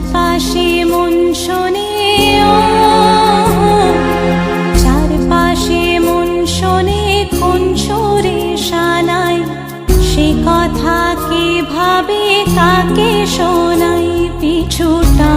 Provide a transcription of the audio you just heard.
চারপাশে মন শোনে, চারপাশে মন শোনে কোন সুরে শানায়, সে কথা কে ভাবে কাকে শোনাই পিছুটা।